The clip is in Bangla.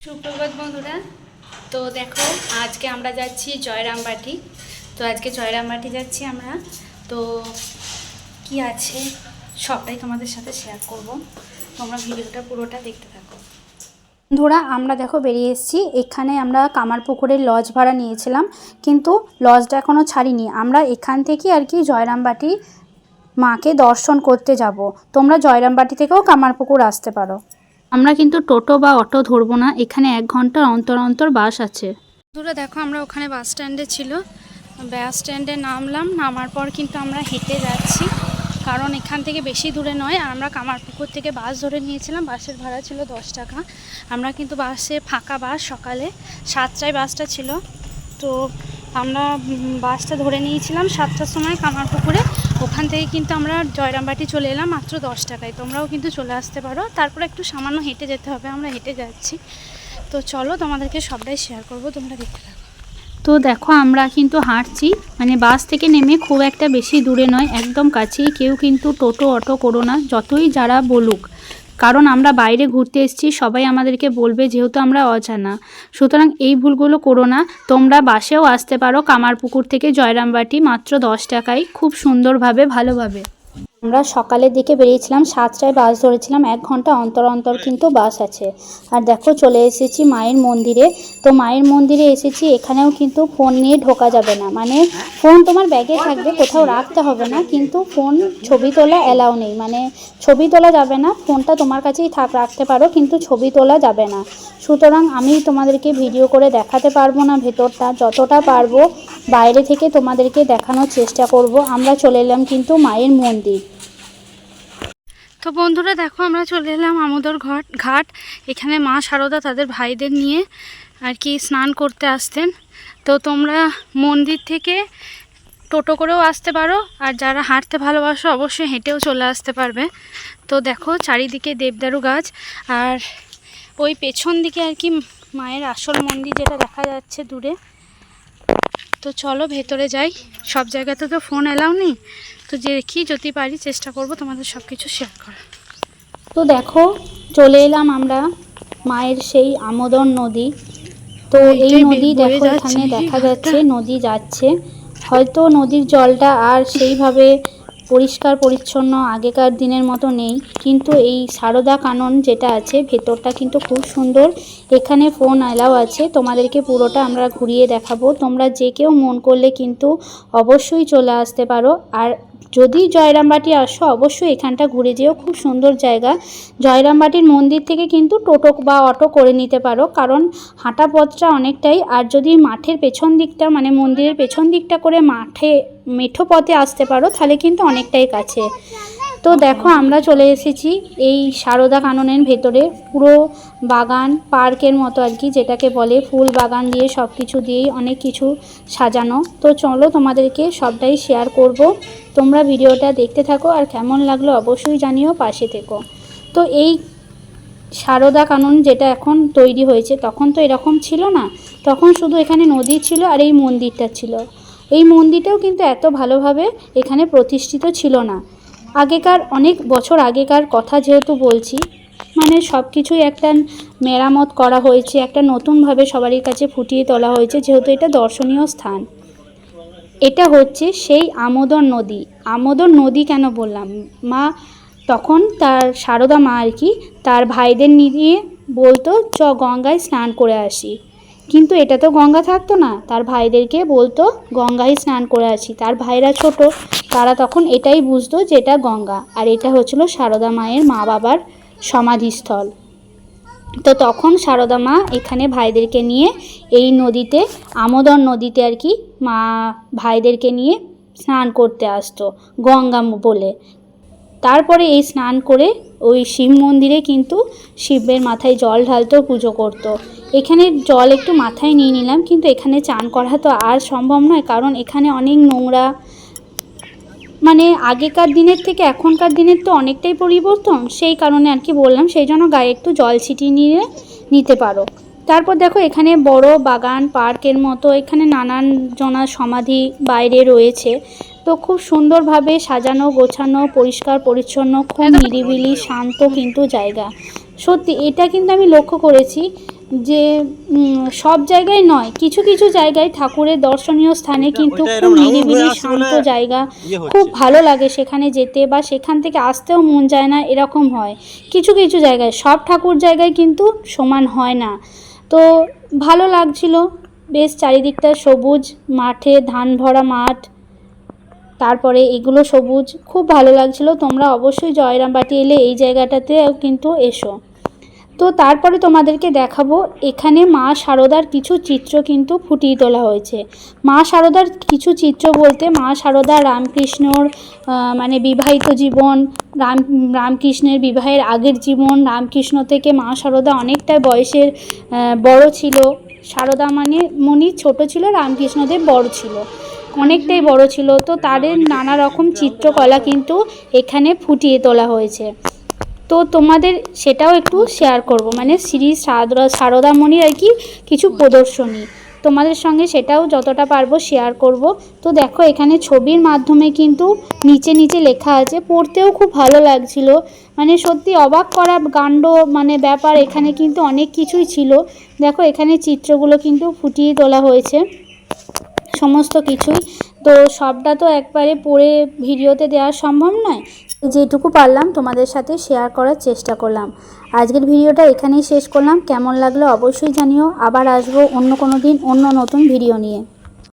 সুপ্রভাত বন্ধুরা। তো দেখো আজকে আমরা যাচ্ছি জয়রামবাটি। তো আজকে জয়রামবাটি যাচ্ছি আমরা। তো কি আছে সবটাই তোমাদের সাথে শেয়ার করব, তোমরা ভিডিওটা পুরোটা দেখতে থাকো। বন্ধুরা আমরা দেখো বেরিয়ে এসেছি। এখানে আমরা কামারপুকুরের লজ ভাড়া নিয়েছিলাম, কিন্তু লজটা এখনও ছাড়িনি। আমরা এখান থেকে আর কি জয়রামবাটি মাকে দর্শন করতে যাব। তোমরা জয়রামবাটি থেকেও কামারপুকুর আসতে পারো। আমরা কিন্তু টোটো বা অটো ধরবো না, এখানে 1 ঘন্টার অন্তর অন্তর বাস আছে। বন্ধুরা দেখো আমরা ওখানে বাস স্ট্যান্ডে ছিল, বাস স্ট্যান্ডে নামলাম। নামার পর কিন্তু আমরা হেঁটে যাচ্ছি, কারণ এখান থেকে বেশি দূরে নয়। আর আমরা কামারপুকুর থেকে বাস ধরে নিয়েছিলাম, বাসের ভাড়া ছিল 10 টাকা। আমরা কিন্তু বাসে ফাঁকা বাস, সকালে 7টায় বাসটা ছিল। তো আমরা বাসটা ধরে নিয়েছিলাম 7টার সময় কামারপুকুরে। ওখান থেকে কিন্তু আমরা জয়রামবাটি চলে এলাম মাত্র 10 টাকায়। তোমরাও কিন্তু চলে আসতে পারো। তারপরে একটু সামান্য হেঁটে যেতে হবে, আমরা হেঁটে যাচ্ছি। তো চলো তোমাদেরকে সবটাই শেয়ার করব, তোমরা দেখতে থাকো। তো দেখো আমরা কিন্তু হাঁটছি, মানে বাস থেকে নেমে খুব একটা বেশি দূরে নয়, একদম কাছেই। কেউ কিন্তু টোটো অটো করো না, যতই যারা বলুক, কারণ আমরা বাইরে ঘুরতে এসেছি, সবাই আমাদেরকে বলবে যেহেতু আমরা অজানা। সুতরাং এই ভুলগুলো করো না। তোমরা বাসেও আসতে পারো কামারপুকুর থেকে জয়রামবাটি মাত্র 10 টাকায়, খুব সুন্দরভাবে ভালোভাবে। আমরা সকালের দিকে বেরিয়েছিলাম, 7টায় বাস ধরেছিলাম। 1 ঘন্টা অন্তর অন্তর কিন্তু বাস আছে। আর দেখো চলে এসেছি মায়ের মন্দিরে। তো মায়ের মন্দিরে এসেছি, এখানেও কিন্তু ফোন নিয়ে ঢোকা যাবে না, মানে ফোন তোমার ব্যাগে থাকবে, কোথাও রাখতে হবে না, কিন্তু ফোন ছবি তোলা অ্যালাউ নেই, মানে ছবি তোলা যাবে না। ফোনটা তোমার কাছেই রাখতে পারো, কিন্তু ছবি তোলা যাবে না। সুতরাং আমি তোমাদেরকে ভিডিও করে দেখাতে পারবো না ভেতরটা, যতটা পারবো বাইরে থেকে তোমাদেরকে দেখানোর চেষ্টা করব। আমরা চলে এলাম কিন্তু মায়ের মন্দির। তো বন্ধুরা দেখো আমরা চলে এলাম আমোদর ঘাট। এখানে মা শারদা তাদের ভাইদের নিয়ে আর কি স্নান করতে আসতেন। তো তোমরা মন্দির থেকে টোটো করেও আসতে পারো, আর যারা হাঁটতে ভালোবাসো অবশ্যই হেঁটেও চলে আসতে পারবে। তো দেখো চারিদিকে দেবদারু গাছ, আর ওই পেছন দিকে আর কি মায়ের আসল মন্দির যেটা দেখা যাচ্ছে দূরে। তো চলো ভেতরে যাই। সব জায়গাতে তো ফোন এলাও নেই, তো দেখি যদি পারি চেষ্টা করব তোমাদের সব কিছু শেয়ার করার। তো দেখো চলে এলাম আমরা মায়ের সেই আমোদর নদী। তো এই নদী দেখো এখানে দেখা যাচ্ছে নদী যাচ্ছে। হয়তো নদীর জলটা আর সেইভাবে পরিষ্কার পরিচ্ছন্ন আগেকার দিনের মতো নেই, কিন্তু এই সারদা কানন যেটা আছে ভেতরটা কিন্তু খুব সুন্দর। এখানে ফোন অ্যালাউ আছে, তোমাদেরকে পুরোটা আমরা ঘুরিয়ে দেখাবো। তোমরা যে কেউ মন করলে কিন্তু অবশ্যই চলে আসতে পারো। আর যদি জয়রামবাটি আসো অবশ্যই এখানটা ঘুরে যেও, খুব সুন্দর জায়গা। জয়রামবাটির মন্দির থেকে কিন্তু টোটো বা অটো করে নিতে পারো, কারণ হাঁটা পথটা অনেকটাই। আর যদি মাঠের পেছন দিকটা, মানে মন্দিরের পেছন দিকটা করে মেঠো পথে আসতে পারো, তাহলে কিন্তু অনেকটাই কাছে। তো দেখো আমরা চলে এসেছি এই সারদা কাননের ভেতরে। পুরো বাগান, পার্কের মতো আর কি, যেটাকে বলে ফুল বাগান দিয়ে সব কিছু দিয়েই অনেক কিছু সাজানো। তো চলো তোমাদেরকে সবটাই শেয়ার করব, তোমরা ভিডিওটা দেখতে থাকো। আর কেমন লাগলো অবশ্যই জানিও, পাশে থেকো। তো এই সারদা কানন যেটা এখন তৈরি হয়েছে, তখন তো এরকম ছিল না। তখন শুধু এখানে নদী ছিল আর এই মন্দিরটা ছিল। এই মন্দিরটাও কিন্তু এত ভালোভাবে এখানে প্রতিষ্ঠিত ছিল না। আগেকার অনেক বছর আগেকার কথা যেহেতু বলছি, মানে সব কিছুই একটা মেরামত করা হয়েছে, একটা নতুনভাবে সবারই কাছে ফুটিয়ে তোলা হয়েছে, যেহেতু এটা দর্শনীয় স্থান। এটা হচ্ছে সেই আমোদর নদী। আমোদর নদী কেন বললাম, মা তখন তার সারদা মা আর কি তার ভাইদের নিয়ে বলতো চ গঙ্গায় স্নান করে আসি, কিন্তু এটা তো গঙ্গা থাকতো না। তার ভাইদেরকে বলতো গঙ্গায় স্নান করে আসি। তার ভাইরা ছোট, তারা তখন এটাই বুঝতো যে এটা গঙ্গা, আর এটা হচ্ছিল সারদা মায়ের মা বাবার সমাধিস্থল। তো তখন সারদা মা এখানে ভাইদেরকে নিয়ে এই নদীতে, আমোদর নদীতে আর কি মা ভাইদেরকে নিয়ে স্নান করতে আসতো গঙ্গা বলে। তারপরে এই স্নান করে ওই শিব মন্দিরে কিন্তু শিবের মাথায় জল ঢালতো, পুজো করতো। এখানে জল একটু মাথায় নিয়ে নিলাম, কিন্তু এখানে চান করা তো আর সম্ভব নয়, কারণ এখানে অনেক নোংরা। মানে আগেকার দিনের থেকে এখনকার দিনের তো অনেকটাই পরিবর্তন, সেই কারণে আর কি বললাম, সেই জন্য গায়ে একটু জল ছিটিয়ে নিতে পারো। তারপর দেখো এখানে বড় বাগান, পার্কের মতো, এখানে নানান জনার সমাধি বাইরে রয়েছে। তো খুব সুন্দরভাবে সাজানো গোছানো, পরিষ্কার পরিচ্ছন্ন, খুব নিরিবিলি শান্ত কিন্তু জায়গা। সত্যি এটা কিন্তু আমি লক্ষ্য করেছি, যে সব জায়গায় নয়, কিছু কিছু জায়গায় ঠাকুরের দর্শনীয় স্থানে কিন্তু খুব নিরিবিলি শান্ত জায়গা, খুব ভালো লাগে সেখানে যেতে, বা সেখান থেকে আসতেও মন যায় না, এরকম হয় কিছু কিছু জায়গায়। সব ঠাকুর জায়গায় কিন্তু সমান হয় না। তো ভালো লাগছিল বেশ, চারিদিকটা সবুজ, মাঠে ধান ভরা মাঠ, তারপরে এগুলো সবুজ, খুব ভালো লাগছিল। তোমরা অবশ্যই জয়রামবাটি এলে এই জায়গাটাতে কিন্তু এসো। তো তারপরে তোমাদেরকে দেখাবো এখানে মা শারদার কিছু চিত্র কিন্তু ফুটিয়ে তোলা হয়েছে। মা শারদার কিছু চিত্র বলতে মা শারদা রামকৃষ্ণর মানে বিবাহিত জীবন, রামকৃষ্ণের বিবাহের আগের জীবন, রামকৃষ্ণ থেকে মা শারদা অনেকটা বয়সের বড় ছিল। শারদা মানে মণি ছোট ছিল, রামকৃষ্ণদেব বড় ছিল, অনেকটাই বড় ছিল। তো তাদের নানা রকম চিত্রকলা কিন্তু এখানে ফুটিয়ে তোলা হয়েছে। তো তোমাদের সেটাও একটু শেয়ার করব, মানে শ্রী সারদামণির আর কি কিছু প্রদর্শনী তোমাদের সঙ্গে, সেটাও যতটা পারবো শেয়ার করব। তো দেখো এখানে ছবির মাধ্যমে কিন্তু নিচে নিচে লেখা আছে, পড়তেও খুব ভালো লাগছিল, মানে সত্যি অবাক করা কাণ্ড, মানে ব্যাপার, এখানে কিন্তু অনেক কিছুই ছিল। দেখো এখানে চিত্রগুলো কিন্তু ফুটিয়ে তোলা হয়েছে সমস্ত কিছুই। তো সবটা তো একবারে পড়ে ভিডিওতে দেওয়া সম্ভব নয়, যেটুকু পারলাম তোমাদের সাথে শেয়ার করার চেষ্টা করলাম। আজকের ভিডিওটা এখানেই শেষ করলাম। কেমন লাগলো অবশ্যই জানিও। আবার আসবো অন্য কোনো দিন অন্য নতুন ভিডিও নিয়ে।